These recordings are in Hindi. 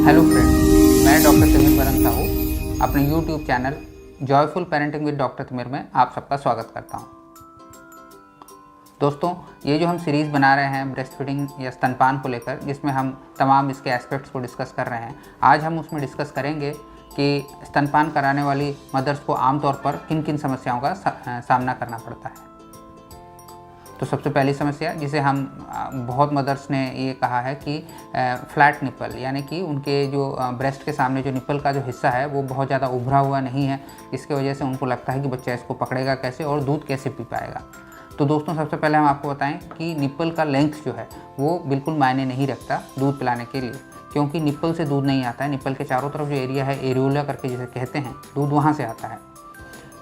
हेलो फ्रेंड्स, मैं डॉक्टर तिमिर बरन साहू अपने YouTube channel joyful parenting with doctor Timir में आप सबका स्वागत करता हूं। दोस्तों, ये जो हम सीरीज़ बना रहे हैं ब्रेस्ट फीडिंग या स्तनपान को लेकर, जिसमें हम तमाम इसके एस्पेक्ट्स को डिस्कस कर रहे हैं, आज हम उसमें डिस्कस करेंगे कि स्तनपान कराने वाली मदर्स को आमतौर पर किन किन समस्याओं का सामना करना पड़ता है। तो सबसे पहली समस्या जिसे हम बहुत मदर्स ने ये कहा है कि फ्लैट निपल, यानी कि उनके जो ब्रेस्ट के सामने जो निपल का जो हिस्सा है वो बहुत ज़्यादा उभरा हुआ नहीं है, इसके वजह से उनको लगता है कि बच्चा इसको पकड़ेगा कैसे और दूध कैसे पी पाएगा। तो दोस्तों, सबसे पहले हम आपको बताएं कि निपल का लेंथ जो है वो बिल्कुल मायने नहीं रखता दूध पिलाने के लिए, क्योंकि निपल से दूध नहीं आता है। निपल के चारों तरफ जो एरिया है, एरियोला करके जिसे कहते हैं, दूध वहाँ से आता है।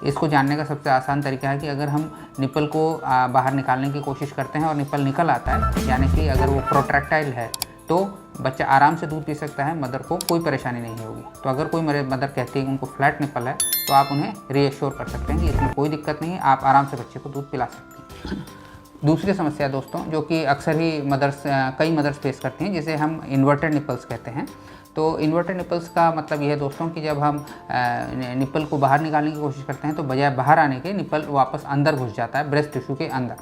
इसको जानने का सबसे आसान तरीका है कि अगर हम निपल को बाहर निकालने की कोशिश करते हैं और निपल निकल आता है, यानी कि अगर वो प्रोट्रैक्टाइल है, तो बच्चा आराम से दूध पी सकता है, मदर को कोई परेशानी नहीं होगी। तो अगर कोई मदर कहती है कि उनको फ्लैट निपल है, तो आप उन्हें रीएश्योर कर सकते हैं कि इसमें कोई दिक्कत नहीं है, आप आराम से बच्चे को दूध पिला सकते हैं। दूसरी समस्या दोस्तों, जो कि अक्सर ही कई मदर्स फेस करती हैं, जिसे हम इन्वर्टेड निपल्स कहते हैं। तो इन्वर्टेड निपल्स का मतलब ये है दोस्तों कि जब हम निपल को बाहर निकालने की कोशिश करते हैं तो बजाय बाहर आने के निपल वापस अंदर घुस जाता है, ब्रेस्ट टिश्यू के अंदर।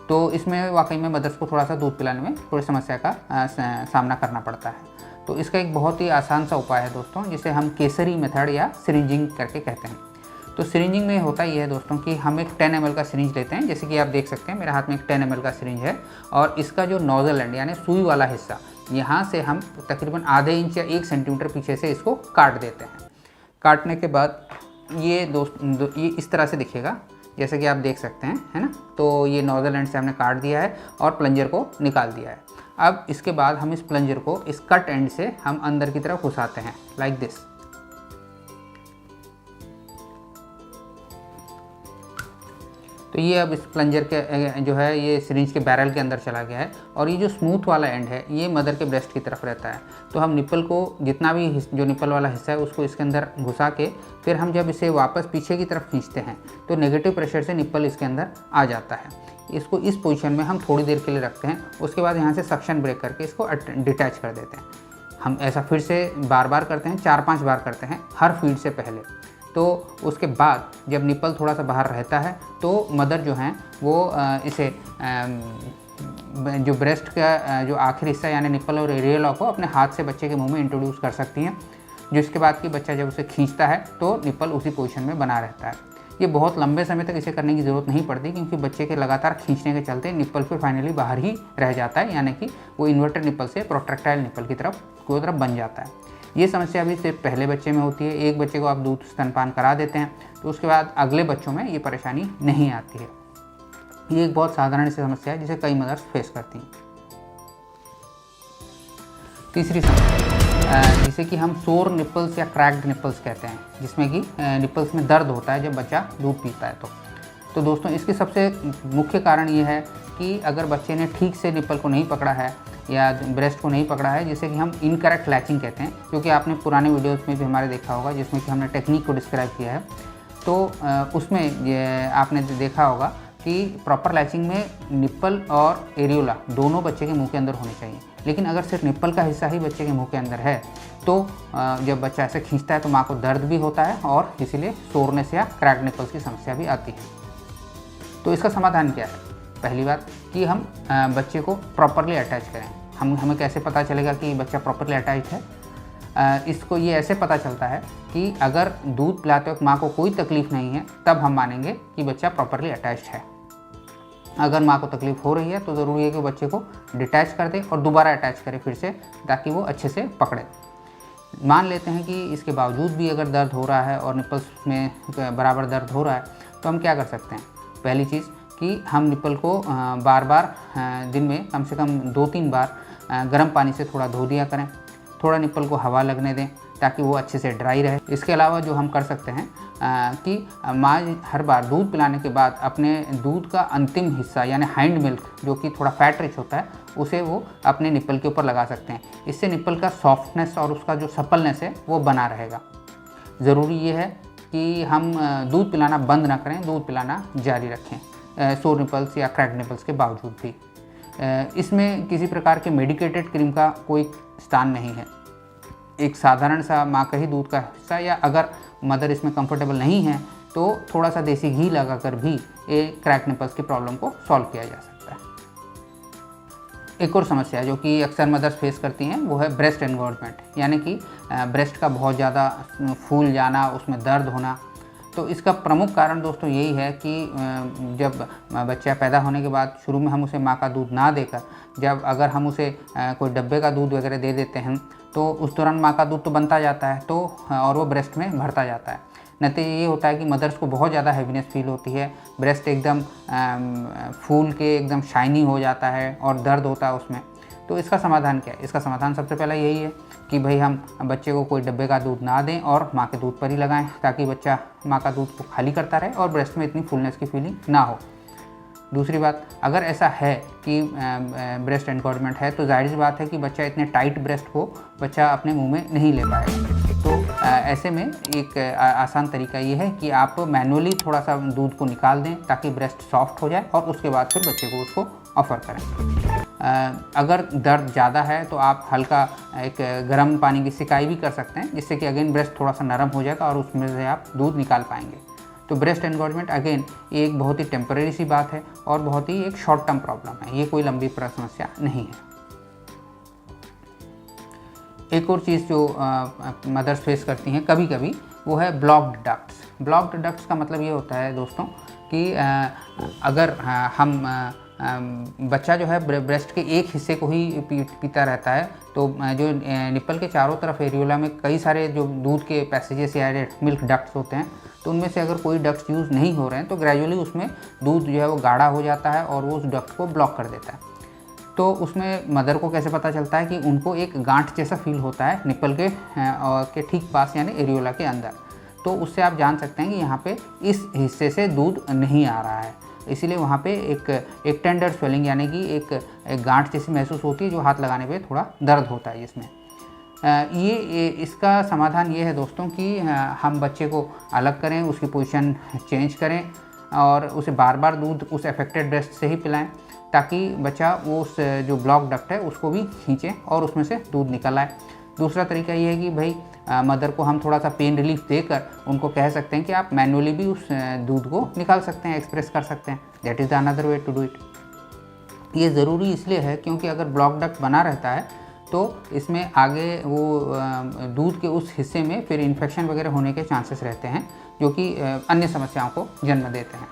तो इसमें वाकई में मदर्स को थोड़ा सा दूध पिलाने में थोड़ी समस्या का सामना करना पड़ता है। तो इसका एक बहुत ही आसान सा उपाय है दोस्तों, जिसे हम केसरी मेथड या सिरिंजिंग करके कहते हैं। तो सिरिंजिंग में होता ये है दोस्तों कि हम एक 10 ml का सिरिंज लेते हैं, जैसे कि आप देख सकते हैं मेरे हाथ में एक 10 ml का सिरिंज है, और इसका जो नोजल एंड यानी सुई वाला हिस्सा, यहाँ से हम तकरीबन आधे इंच या 1 सेंटीमीटर पीछे से इसको काट देते हैं। काटने के बाद ये ये इस तरह से दिखेगा, जैसे कि आप देख सकते हैं, है ना। तो ये नोजल एंड से हमने काट दिया है और प्लंजर को निकाल दिया है। अब इसके बाद हम इस प्लंजर को इस कट एंड से हम अंदर की तरफ घुसाते हैं, लाइक दिस। तो ये अब इस प्लंजर के जो है ये सिरिंज के बैरल के अंदर चला गया है, और ये जो स्मूथ वाला एंड है ये मदर के ब्रेस्ट की तरफ रहता है। तो हम निपल को जितना भी जो निपल वाला हिस्सा है उसको इसके अंदर घुसा के फिर हम जब इसे वापस पीछे की तरफ खींचते हैं तो नेगेटिव प्रेशर से निपल इसके अंदर आ जाता है। इसको इस पोजीशन में हम थोड़ी देर के लिए रखते हैं, उसके बाद यहाँ से सक्शन ब्रेक करके इसको डिटैच कर देते हैं। हम ऐसा फिर से बार बार करते हैं, 4-5 बार करते हैं हर फीड से पहले। तो उसके बाद जब निपल थोड़ा सा बाहर रहता है तो मदर जो हैं वो इसे जो ब्रेस्ट का जो आखिरी हिस्सा यानी निपल और एरियोला को अपने हाथ से बच्चे के मुंह में इंट्रोड्यूस कर सकती हैं, जिसके बाद कि बच्चा जब उसे खींचता है तो निपल उसी पोजीशन में बना रहता है। ये बहुत लंबे समय तक इसे करने की ज़रूरत नहीं पड़ती, क्योंकि बच्चे के लगातार खींचने के चलते निपल फिर फाइनली बाहर ही रह जाता है, यानी कि वो इन्वर्टेड निपल से प्रोट्रैक्टाइल निपल की तरफ बन जाता है। ये समस्या भी सिर्फ पहले बच्चे में होती है। एक बच्चे को आप दूध स्तनपान करा देते हैं तो उसके बाद अगले बच्चों में ये परेशानी नहीं आती है। ये एक बहुत साधारण सी समस्या है जिसे कई मदर्स फेस करती हैं। तीसरी समस्या जिसे कि हम सोर निपल्स या क्रैक्ड निपल्स कहते हैं, जिसमें कि निपल्स में दर्द होता है जब बच्चा दूध पीता है। तो दोस्तों, इसके सबसे मुख्य कारण ये है कि अगर बच्चे ने ठीक से निपल को नहीं पकड़ा है या ब्रेस्ट को नहीं पकड़ा है, जिसे कि हम इनकरेक्ट लैचिंग कहते हैं, क्योंकि आपने पुराने वीडियोस में भी हमारे देखा होगा जिसमें कि हमने टेक्निक को डिस्क्राइब किया है। तो उसमें आपने देखा होगा कि प्रॉपर लैचिंग में निपल और एरियोला दोनों बच्चे के मुंह के अंदर होने चाहिए, लेकिन अगर सिर्फ निपल का हिस्सा ही बच्चे के मुंह के अंदर है तो जब बच्चा ऐसे खींचता है तो माँ को दर्द भी होता है और इसीलिए सोरनेस या क्रैक्ड निपल्स की समस्या भी आती है। तो इसका समाधान क्या है? पहली बात कि हम बच्चे को प्रॉपरली अटैच करें। हमें कैसे पता चलेगा कि बच्चा प्रॉपरली अटैच है? इसको ये ऐसे पता चलता है कि अगर दूध पिलाते वक्त माँ को कोई तकलीफ़ नहीं है तब हम मानेंगे कि बच्चा प्रॉपरली अटैच्ड है। अगर माँ को तकलीफ़ हो रही है तो ज़रूरी है कि बच्चे को डिटैच कर दे और दोबारा अटैच करें फिर से, ताकि वो अच्छे से पकड़े। मान लेते हैं कि इसके बावजूद भी अगर दर्द हो रहा है और निपल्स में बराबर दर्द हो रहा है, तो हम क्या कर सकते हैं? पहली चीज़ कि हम निपल को बार बार दिन में कम से कम 2-3 बार गर्म पानी से थोड़ा धो दिया करें। थोड़ा निपल को हवा लगने दें ताकि वो अच्छे से ड्राई रहे। इसके अलावा जो हम कर सकते हैं कि माँ हर बार दूध पिलाने के बाद अपने दूध का अंतिम हिस्सा यानी हाइंड मिल्क, जो कि थोड़ा फैट रिच होता है, उसे वो अपने निपल के ऊपर लगा सकते हैं। इससे निपल का सॉफ्टनेस और उसका जो सपलनेस है वो बना रहेगा। ज़रूरी ये है कि हम दूध पिलाना बंद ना करें, दूध पिलाना जारी रखें सोर निपल्स या क्रैक्ड निपल्स के बावजूद भी। इसमें किसी प्रकार के मेडिकेटेड क्रीम का कोई स्थान नहीं है। एक साधारण सा माँ का ही दूध का हिस्सा, या अगर मदर इसमें कंफर्टेबल नहीं है तो थोड़ा सा देसी घी लगाकर भी ये क्रैक निपल्स की प्रॉब्लम को सॉल्व किया जा सकता है। एक और समस्या जो कि अक्सर मदर्स फेस करती हैं वो है ब्रेस्ट एनगॉर्जमेंट, यानी कि ब्रेस्ट का बहुत ज़्यादा फूल जाना, उसमें दर्द होना। तो इसका प्रमुख कारण दोस्तों यही है कि जब बच्चा पैदा होने के बाद शुरू में हम उसे माँ का दूध ना देकर, जब अगर हम उसे कोई डब्बे का दूध वगैरह दे देते हैं तो उस दौरान माँ का दूध तो बनता जाता है तो और वो ब्रेस्ट में भरता जाता है। नतीजा ये होता है कि मदर्स को बहुत ज़्यादा हैवीनेस फील होती है, ब्रेस्ट एकदम फूल के एकदम शाइनी हो जाता है और दर्द होता है उसमें। तो इसका समाधान क्या है? इसका समाधान सबसे पहला यही है कि भाई हम बच्चे को कोई डब्बे का दूध ना दें और माँ के दूध पर ही लगाएं, ताकि बच्चा माँ का दूध को खाली करता रहे और ब्रेस्ट में इतनी फुलनेस की फीलिंग ना हो। दूसरी बात, अगर ऐसा है कि ब्रेस्ट एनगॉर्जमेंट है तो जाहिर सी बात है कि बच्चा इतने टाइट ब्रेस्ट को बच्चा अपने मुंह में नहीं ले पाएगा। तो ऐसे में एक आसान तरीका ये है कि आप मैनुअली थोड़ा सा दूध को निकाल दें ताकि ब्रेस्ट सॉफ्ट हो जाए और उसके बाद फिर बच्चे को उसको ऑफ़र करें। अगर दर्द ज़्यादा है तो आप हल्का एक गर्म पानी की सिकाई भी कर सकते हैं, जिससे कि अगेन ब्रेस्ट थोड़ा सा नरम हो जाएगा और उसमें से आप दूध निकाल पाएंगे। तो ब्रेस्ट एनगॉर्जमेंट अगेन एक बहुत ही टेम्परेरी सी बात है और बहुत ही एक शॉर्ट टर्म प्रॉब्लम है, ये कोई लंबी समस्या नहीं है। एक और चीज़ जो मदर्स फेस करती हैं कभी कभी वो है ब्लॉक्ड डक्ट्स। ब्लॉक्ड डक्ट्स का मतलब ये होता है दोस्तों कि अगर हम बच्चा जो है ब्रेस्ट के एक हिस्से को ही पीता रहता है तो जो निप्पल के चारों तरफ एरियोला में कई सारे जो दूध के पैसेजेस या मिल्क डक्ट्स होते हैं, तो उनमें से अगर कोई डक्ट्स यूज़ नहीं हो रहे हैं तो ग्रेजुअली उसमें दूध जो है वो गाढ़ा हो जाता है और वो उस डक्ट को ब्लॉक कर देता है। तो उसमें मदर को कैसे पता चलता है कि उनको एक गांठ जैसा फील होता है निप्पल के ठीक पास यानी एरियोला के अंदर, तो उससे आप जान सकते हैं कि यहाँ पे इस हिस्से से दूध नहीं आ रहा है। इसीलिए वहाँ पे एक टेंडर स्वेलिंग यानी कि एक गांठ जैसी महसूस होती है जो हाथ लगाने पे थोड़ा दर्द होता है जिसमें। इसका समाधान ये है दोस्तों कि हम बच्चे को अलग करें, उसकी पोजीशन चेंज करें और उसे बार बार दूध उस अफेक्टेड ब्रेस्ट से ही पिलाएं, ताकि बच्चा वो उस जो ब्लॉक डक्ट है उसको भी खींचे और उसमें से दूध निकल आए। दूसरा तरीका ये है कि भाई मदर को हम थोड़ा सा पेन रिलीफ देकर उनको कह सकते हैं कि आप मैनुअली भी उस दूध को निकाल सकते हैं, एक्सप्रेस कर सकते हैं। That is the another way to do it. ये ज़रूरी इसलिए है क्योंकि अगर ब्लॉक डक्ट बना रहता है तो इसमें आगे वो दूध के उस हिस्से में फिर इन्फेक्शन वगैरह होने के चांसेस रहते हैं, जो कि अन्य समस्याओं को जन्म देते हैं।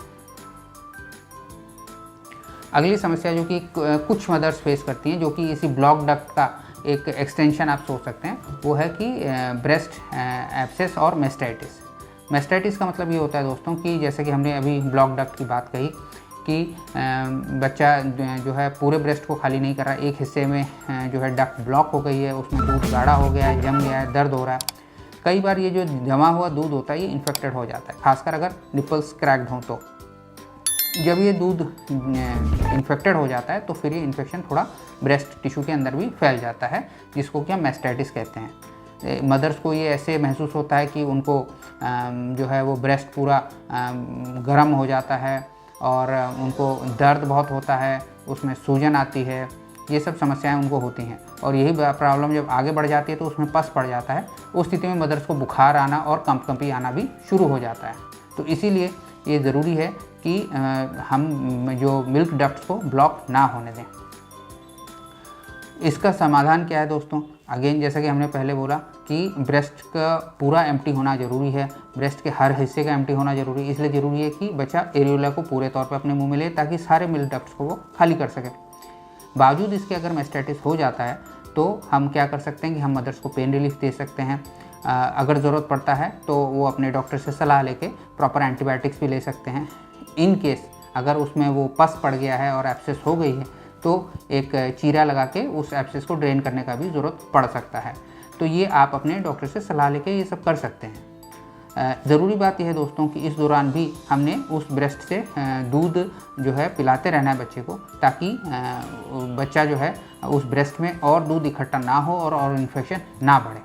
अगली समस्या जो कि कुछ मदर्स फेस करती हैं, जो कि इसी ब्लॉक डक्ट का एक एक्सटेंशन आप सोच सकते हैं, वो है कि ब्रेस्ट एब्सेस और मेस्टाइटिस। मेस्टाइटिस का मतलब ये होता है दोस्तों कि जैसे कि हमने अभी ब्लॉक डक्ट की बात कही कि बच्चा जो है पूरे ब्रेस्ट को खाली नहीं कर रहा, एक हिस्से में जो है डक्ट ब्लॉक हो गई है, उसमें दूध गाढ़ा हो गया है, जम गया है, दर्द हो रहा है। कई बार ये जो जमा हुआ दूध होता है ये इन्फेक्टेड हो जाता है, खासकर अगर निपल्स क्रैक्ड हों तो। जब ये दूध इन्फेक्टेड हो जाता है तो फिर ये इन्फेक्शन थोड़ा ब्रेस्ट टिश्यू के अंदर भी फैल जाता है, जिसको कि हम मेस्टाइटिस कहते हैं। मदर्स को ये ऐसे महसूस होता है कि उनको जो है वो ब्रेस्ट पूरा गर्म हो जाता है और उनको दर्द बहुत होता है, उसमें सूजन आती है, ये सब समस्याएं उनको होती हैं। और यही प्रॉब्लम जब आगे बढ़ जाती है तो उसमें पस पड़ जाता है। उस स्थिति में मदर्स को बुखार आना और कंपकंपी आना भी शुरू हो जाता है। तो इसीलिए ये ज़रूरी है कि हम जो मिल्क डक्ट्स को ब्लॉक ना होने दें। इसका समाधान क्या है दोस्तों? अगेन जैसा कि हमने पहले बोला कि ब्रेस्ट का पूरा एम्प्टी होना ज़रूरी है, ब्रेस्ट के हर हिस्से का एम्प्टी होना ज़रूरी है। इसलिए ज़रूरी है कि बच्चा एरियोला को पूरे तौर पर अपने मुंह में ले, ताकि सारे मिल्क डक्ट्स को वो खाली कर सके। बावजूद इसके अगर मेस्टाइटिस हो जाता है तो हम क्या कर सकते हैं कि हम मदर्स को पेन रिलीफ दे सकते हैं। अगर ज़रूरत पड़ता है तो वो अपने डॉक्टर से सलाह लेके प्रॉपर एंटीबायोटिक्स भी ले सकते हैं। इन केस अगर उसमें वो पस पड़ गया है और एब्सेस हो गई है तो एक चीरा लगा के उस एब्सेस को ड्रेन करने का भी ज़रूरत पड़ सकता है। तो ये आप अपने डॉक्टर से सलाह लेके ये सब कर सकते हैं। ज़रूरी बात यह है दोस्तों कि इस दौरान भी हमने उस ब्रेस्ट से दूध जो है पिलाते रहना है बच्चे को, ताकि बच्चा जो है उस ब्रेस्ट में और दूध इकट्ठा ना हो और इन्फेक्शन ना बढ़े।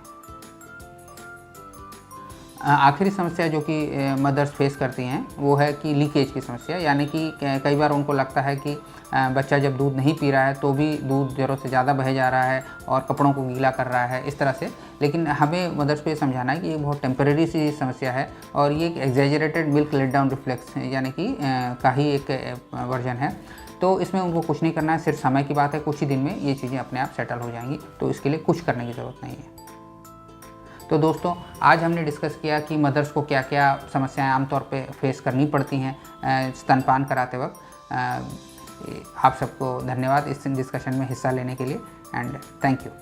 आखिरी समस्या जो कि मदर्स फेस करती हैं वो है कि लीकेज की समस्या, यानी कि कई बार उनको लगता है कि बच्चा जब दूध नहीं पी रहा है तो भी दूध ज़रूरत से ज़्यादा बह जा रहा है और कपड़ों को गीला कर रहा है, इस तरह से। लेकिन हमें मदर्स को ये समझाना है कि ये बहुत टेम्परेरी सी समस्या है और ये एक exaggerated milk let down reflex यानी कि का ही एक वर्जन है। तो इसमें उनको कुछ नहीं करना है, सिर्फ समय की बात है, कुछ ही दिन में ये चीज़ें अपने आप सेटल हो जाएंगी, तो इसके लिए कुछ करने की ज़रूरत नहीं है। तो दोस्तों, आज हमने डिस्कस किया कि मदर्स को क्या क्या समस्याएं आमतौर पे फेस करनी पड़ती हैं स्तनपान कराते वक्त। आप सबको धन्यवाद इस डिस्कशन में हिस्सा लेने के लिए, एंड थैंक यू।